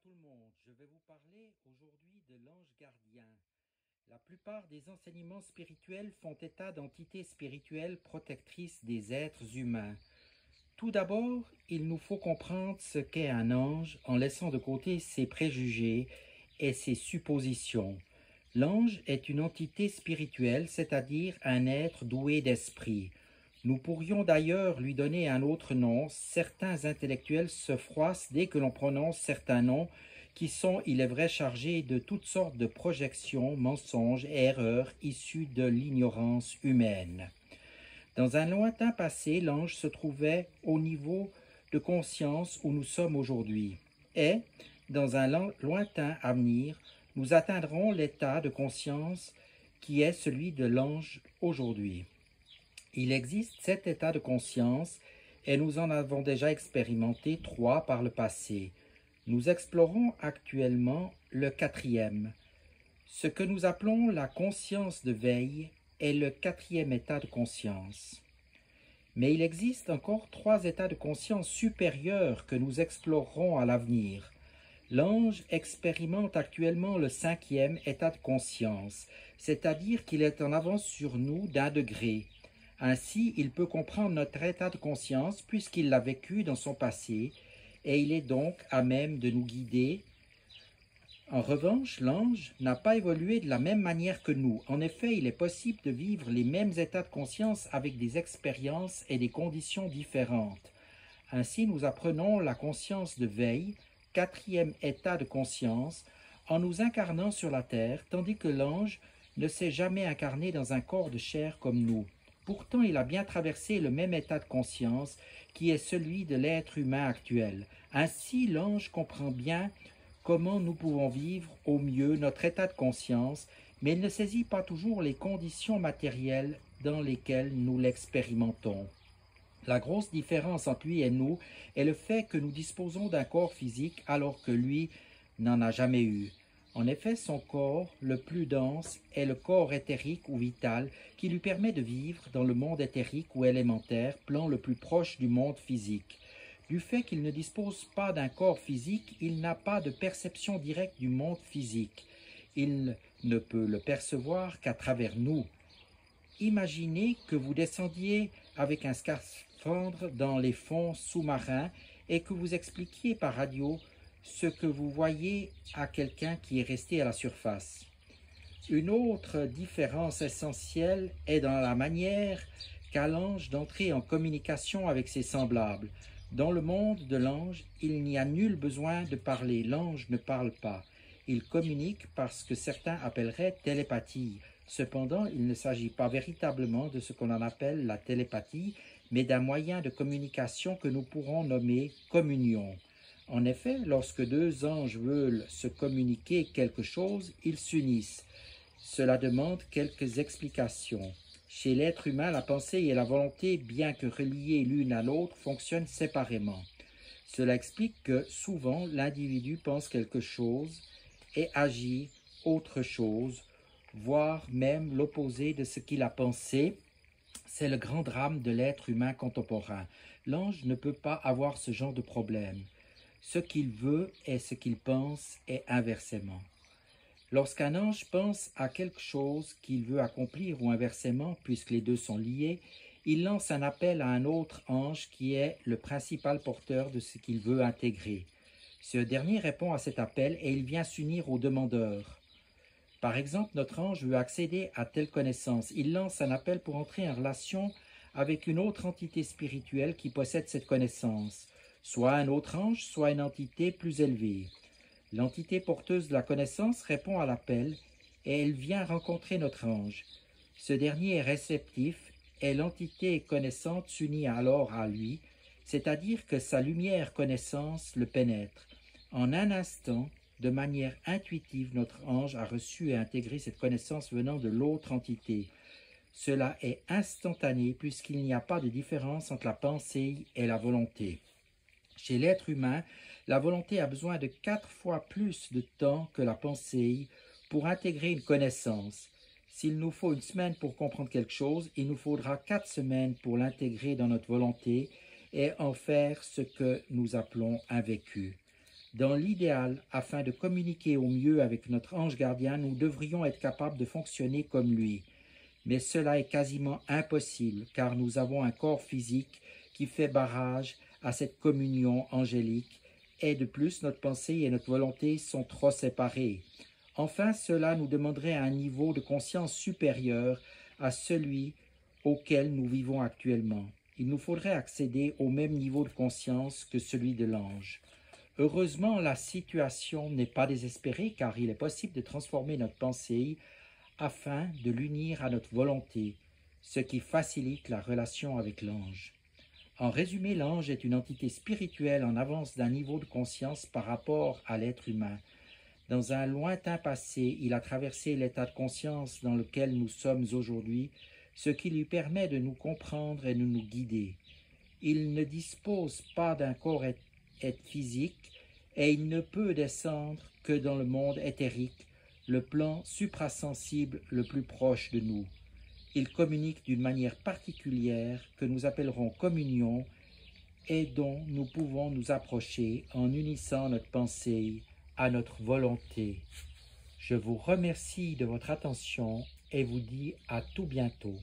tout le monde, je vais vous parler aujourd'hui de l'ange gardien. La plupart des enseignements spirituels font état d'entités spirituelles protectrices des êtres humains. Tout d'abord, il nous faut comprendre ce qu'est un ange en laissant de côté ses préjugés et ses suppositions. L'ange est une entité spirituelle, c'est-à-dire un être doué d'esprit. Nous pourrions d'ailleurs lui donner un autre nom. Certains intellectuels se froissent dès que l'on prononce certains noms qui sont, il est vrai, chargés de toutes sortes de projections, mensonges et erreurs issues de l'ignorance humaine. Dans un lointain passé, l'ange se trouvait au niveau de conscience où nous sommes aujourd'hui. Et, dans un lointain avenir, nous atteindrons l'état de conscience qui est celui de l'ange aujourd'hui. Il existe 7 états de conscience et nous en avons déjà expérimenté 3 par le passé. Nous explorons actuellement le 4e. Ce que nous appelons la conscience de veille est le 4e état de conscience. Mais il existe encore 3 états de conscience supérieurs que nous explorerons à l'avenir. L'ange expérimente actuellement le 5e état de conscience, c'est-à-dire qu'il est en avance sur nous d'1 degré. Ainsi, il peut comprendre notre état de conscience puisqu'il l'a vécu dans son passé et il est donc à même de nous guider. En revanche, l'ange n'a pas évolué de la même manière que nous. En effet, il est possible de vivre les mêmes états de conscience avec des expériences et des conditions différentes. Ainsi, nous apprenons la conscience de veille, 4e état de conscience, en nous incarnant sur la terre, tandis que l'ange ne s'est jamais incarné dans un corps de chair comme nous. Pourtant, il a bien traversé le même état de conscience qui est celui de l'être humain actuel. Ainsi, l'ange comprend bien comment nous pouvons vivre au mieux notre état de conscience, mais il ne saisit pas toujours les conditions matérielles dans lesquelles nous l'expérimentons. La grosse différence entre lui et nous est le fait que nous disposons d'un corps physique alors que lui n'en a jamais eu. En effet, son corps, le plus dense, est le corps éthérique ou vital qui lui permet de vivre dans le monde éthérique ou élémentaire, plan le plus proche du monde physique. Du fait qu'il ne dispose pas d'un corps physique, il n'a pas de perception directe du monde physique. Il ne peut le percevoir qu'à travers nous. Imaginez que vous descendiez avec un scaphandre dans les fonds sous-marins et que vous expliquiez par radio ce que vous voyez à quelqu'un qui est resté à la surface. Une autre différence essentielle est dans la manière qu'a l'ange d'entrer en communication avec ses semblables. Dans le monde de l'ange, il n'y a nul besoin de parler. L'ange ne parle pas. Il communique par ce que certains appelleraient télépathie. Cependant, il ne s'agit pas véritablement de ce qu'on en appelle la télépathie, mais d'un moyen de communication que nous pourrons nommer communion. En effet, lorsque 2 anges veulent se communiquer quelque chose, ils s'unissent. Cela demande quelques explications. Chez l'être humain, la pensée et la volonté, bien que reliées l'une à l'autre, fonctionnent séparément. Cela explique que, souvent, l'individu pense quelque chose et agit autre chose, voire même l'opposé de ce qu'il a pensé. C'est le grand drame de l'être humain contemporain. L'ange ne peut pas avoir ce genre de problème. Ce qu'il veut est ce qu'il pense et inversement. Lorsqu'un ange pense à quelque chose qu'il veut accomplir ou inversement, puisque les deux sont liés, il lance un appel à un autre ange qui est le principal porteur de ce qu'il veut intégrer. Ce dernier répond à cet appel et il vient s'unir au demandeur. Par exemple, notre ange veut accéder à telle connaissance. Il lance un appel pour entrer en relation avec une autre entité spirituelle qui possède cette connaissance, soit un autre ange, soit une entité plus élevée. L'entité porteuse de la connaissance répond à l'appel et elle vient rencontrer notre ange. Ce dernier est réceptif et l'entité connaissante s'unit alors à lui, c'est-à-dire que sa lumière connaissance le pénètre. En un instant, de manière intuitive, notre ange a reçu et intégré cette connaissance venant de l'autre entité. Cela est instantané puisqu'il n'y a pas de différence entre la pensée et la volonté. Chez l'être humain, la volonté a besoin de 4 fois plus de temps que la pensée pour intégrer une connaissance. S'il nous faut 1 semaine pour comprendre quelque chose, il nous faudra 4 semaines pour l'intégrer dans notre volonté et en faire ce que nous appelons un vécu. Dans l'idéal, afin de communiquer au mieux avec notre ange gardien, nous devrions être capables de fonctionner comme lui. Mais cela est quasiment impossible, car nous avons un corps physique qui fait barrage à cette communion angélique, et de plus notre pensée et notre volonté sont trop séparées. Enfin, cela nous demanderait un niveau de conscience supérieur à celui auquel nous vivons actuellement. Il nous faudrait accéder au même niveau de conscience que celui de l'ange. Heureusement, la situation n'est pas désespérée, car il est possible de transformer notre pensée afin de l'unir à notre volonté, ce qui facilite la relation avec l'ange. En résumé, l'ange est une entité spirituelle en avance d'un niveau de conscience par rapport à l'être humain. Dans un lointain passé, il a traversé l'état de conscience dans lequel nous sommes aujourd'hui, ce qui lui permet de nous comprendre et de nous guider. Il ne dispose pas d'un corps physique et il ne peut descendre que dans le monde éthérique, le plan suprasensible le plus proche de nous. Il communique d'une manière particulière que nous appellerons communion et dont nous pouvons nous approcher en unissant notre pensée à notre volonté. Je vous remercie de votre attention et vous dis à tout bientôt.